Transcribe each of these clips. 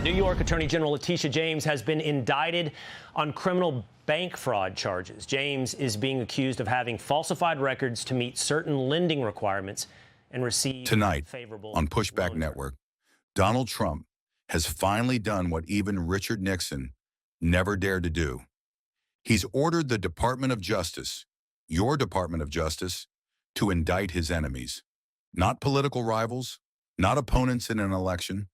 New York Attorney General Letitia James has been indicted on criminal bank fraud charges. James is being accused of having falsified records to meet certain lending requirements and receive Tonight, favorable on Pushback loan Network, Donald Trump has finally done what even Richard Nixon never dared to do. He's ordered the Department of Justice, your Department of Justice, to indict his enemies. Not political rivals, not opponents in an election,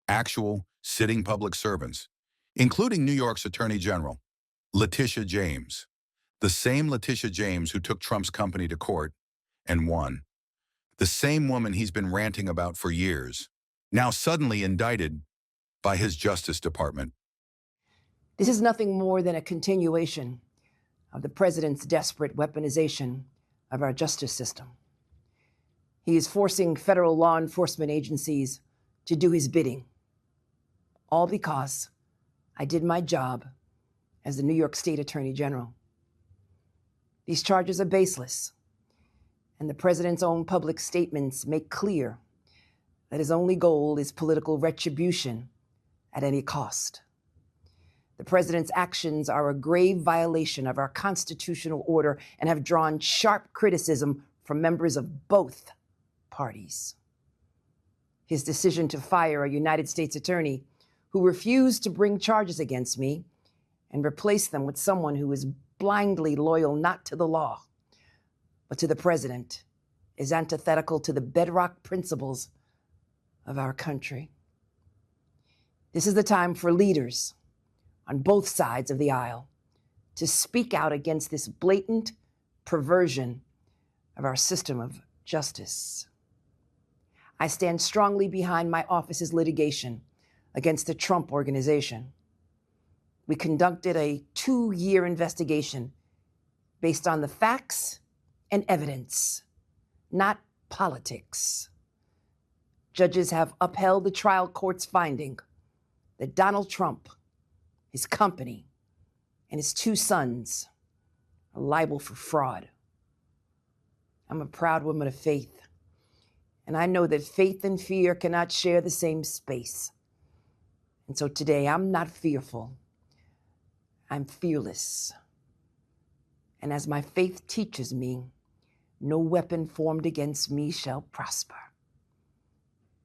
actual sitting public servants, including New York's Attorney General, Letitia James, the same Letitia James who took Trump's company to court and won. The same woman he's been ranting about for years, now suddenly indicted by his Justice Department. This is nothing more than a continuation of the president's desperate weaponization of our justice system. He is forcing federal law enforcement agencies to do his bidding, all because I did my job as the New York State Attorney General. These charges are baseless, and the president's own public statements make clear that his only goal is political retribution at any cost. The president's actions are a grave violation of our constitutional order and have drawn sharp criticism from members of both parties. His decision to fire a United States attorney who refused to bring charges against me and replace them with someone who is blindly loyal not to the law, but to the president, is antithetical to the bedrock principles of our country. This is the time for leaders on both sides of the aisle to speak out against this blatant perversion of our system of justice. I stand strongly behind my office's litigation against the Trump Organization. We conducted a 2-year investigation based on the facts and evidence, not politics. Judges have upheld the trial court's finding that Donald Trump, his company, and his 2 sons are liable for fraud. I'm a proud woman of faith, and I know that faith and fear cannot share the same space. And so today, I'm not fearful. I'm fearless. And as my faith teaches me, no weapon formed against me shall prosper.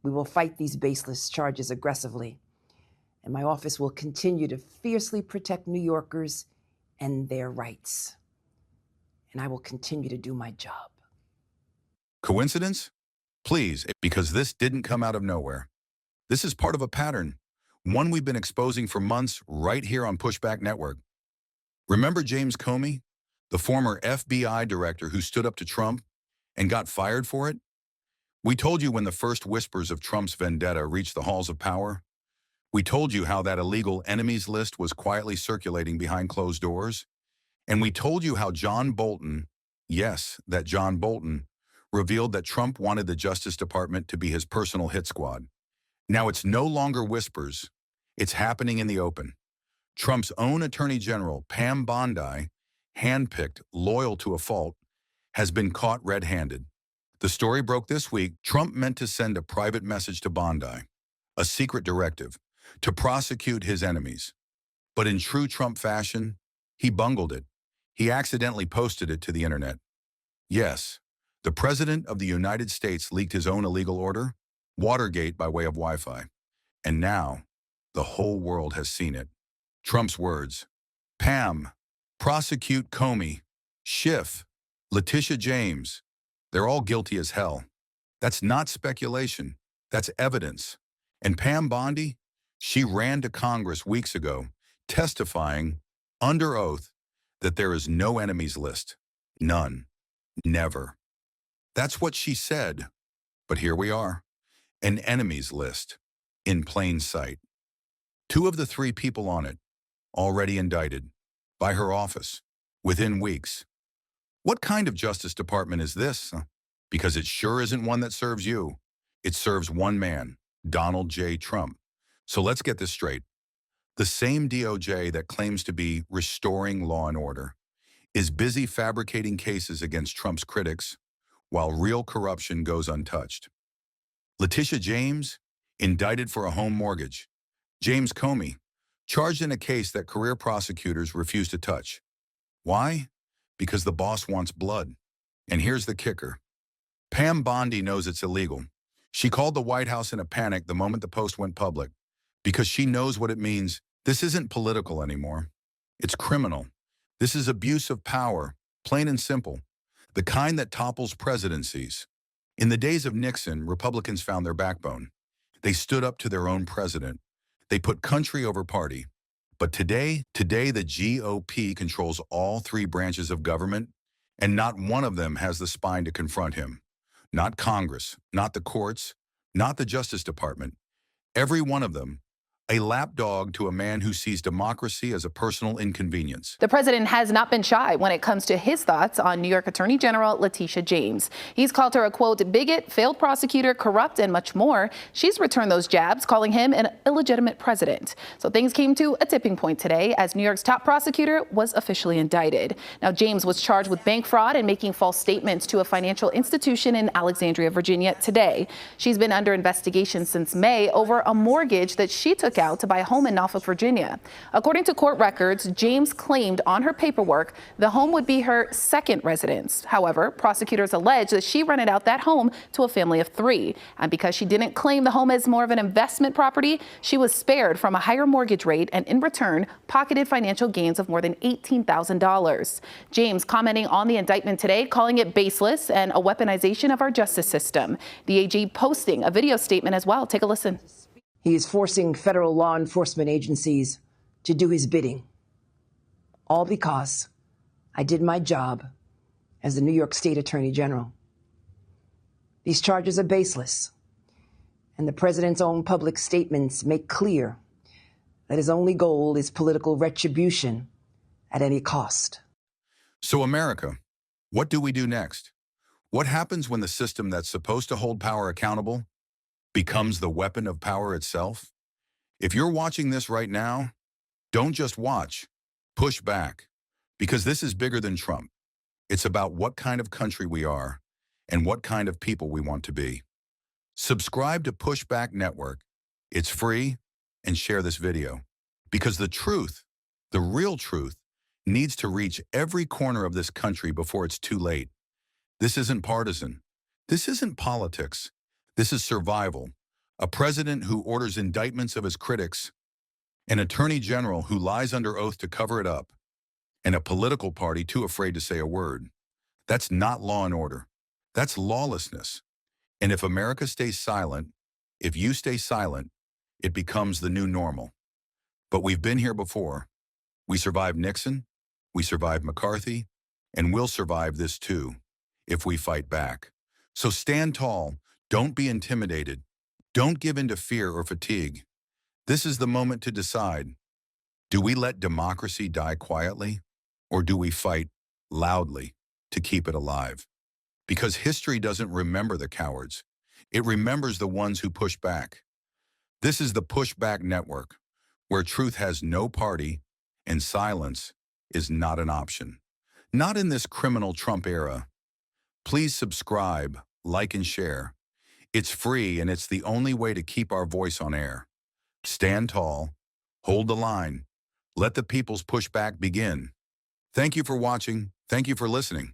We will fight these baseless charges aggressively, and my office will continue to fiercely protect New Yorkers and their rights. And I will continue to do my job. Coincidence? Please, because this didn't come out of nowhere. This is part of a pattern, one we've been exposing for months right here on Pushback Network. Remember James Comey, the former FBI director who stood up to Trump and got fired for it? We told you when the first whispers of Trump's vendetta reached the halls of power. We told you how that illegal enemies list was quietly circulating behind closed doors. And we told you how John Bolton, yes, that John Bolton, revealed that Trump wanted the Justice Department to be his personal hit squad. Now it's no longer whispers. It's happening in the open. Trump's own Attorney General, Pam Bondi, handpicked, loyal to a fault, has been caught red-handed. The story broke this week. Trump meant to send a private message to Bondi, a secret directive, to prosecute his enemies. But in true Trump fashion, he bungled it. He accidentally posted it to the internet. Yes, the President of the United States leaked his own illegal order, Watergate by way of Wi-Fi. And now, the whole world has seen it. Trump's words, Pam, prosecute Comey, Schiff, Letitia James, they're all guilty as hell. That's not speculation, that's evidence. And Pam Bondi, she ran to Congress weeks ago, testifying under oath that there is no enemies list. None. Never. That's what she said. But here we are, an enemies list, in plain sight. 2 of the 3 people on it, already indicted, by her office, within weeks. What kind of Justice Department is this? Because it sure isn't one that serves you. It serves one man, Donald J. Trump. So let's get this straight. The same DOJ that claims to be restoring law and order is busy fabricating cases against Trump's critics while real corruption goes untouched. Letitia James, indicted for a home mortgage. James Comey, charged in a case that career prosecutors refuse to touch. Why? Because the boss wants blood. And here's the kicker. Pam Bondi knows it's illegal. She called the White House in a panic the moment the post went public, because she knows what it means. This isn't political anymore. It's criminal. This is abuse of power, plain and simple, the kind that topples presidencies. In the days of Nixon, Republicans found their backbone. They stood up to their own president. They put country over party. But today the GOP controls all three branches of government, and not one of them has the spine to confront him. Not Congress, not the courts, not the Justice Department. Every one of them, a lapdog to a man who sees democracy as a personal inconvenience. The president has not been shy when it comes to his thoughts on New York Attorney General Letitia James. He's called her a, quote, bigot, failed prosecutor, corrupt, and much more. She's returned those jabs, calling him an illegitimate president. So things came to a tipping point today as New York's top prosecutor was officially indicted. Now, James was charged with bank fraud and making false statements to a financial institution in Alexandria, Virginia today. She's been under investigation since May over a mortgage that she took out to buy a home in Norfolk, Virginia. According to court records, James claimed on her paperwork the home would be her second residence. However, prosecutors allege that she rented out that home to a family of three. And because she didn't claim the home as more of an investment property, she was spared from a higher mortgage rate and in return pocketed financial gains of more than $18,000. James commenting on the indictment today, calling it baseless and a weaponization of our justice system. The AG posting a video statement as well. Take a listen. He is forcing federal law enforcement agencies to do his bidding. All because I did my job as the New York State Attorney General. These charges are baseless, and the president's own public statements make clear that his only goal is political retribution at any cost. So America, what do we do next? What happens when the system that's supposed to hold power accountable becomes the weapon of power itself? If you're watching this right now, don't just watch, push back, because this is bigger than Trump. It's about what kind of country we are and what kind of people we want to be. Subscribe to Pushback Network. It's free, and share this video, because the truth, the real truth, needs to reach every corner of this country before it's too late. This isn't partisan. This isn't politics. This is survival. A president who orders indictments of his critics, an attorney general who lies under oath to cover it up, and a political party too afraid to say a word. That's not law and order. That's lawlessness. And if America stays silent, if you stay silent, it becomes the new normal. But we've been here before. We survived Nixon, we survived McCarthy, and we'll survive this too, if we fight back. So stand tall. Don't be intimidated. Don't give in to fear or fatigue. This is the moment to decide. Do we let democracy die quietly, or do we fight loudly to keep it alive? Because history doesn't remember the cowards. It remembers the ones who push back. This is the Pushback Network, where truth has no party and silence is not an option. Not in this criminal Trump era. Please subscribe, like, and share. It's free, and it's the only way to keep our voice on air. Stand tall, hold the line, let the people's pushback begin. Thank you for watching. Thank you for listening.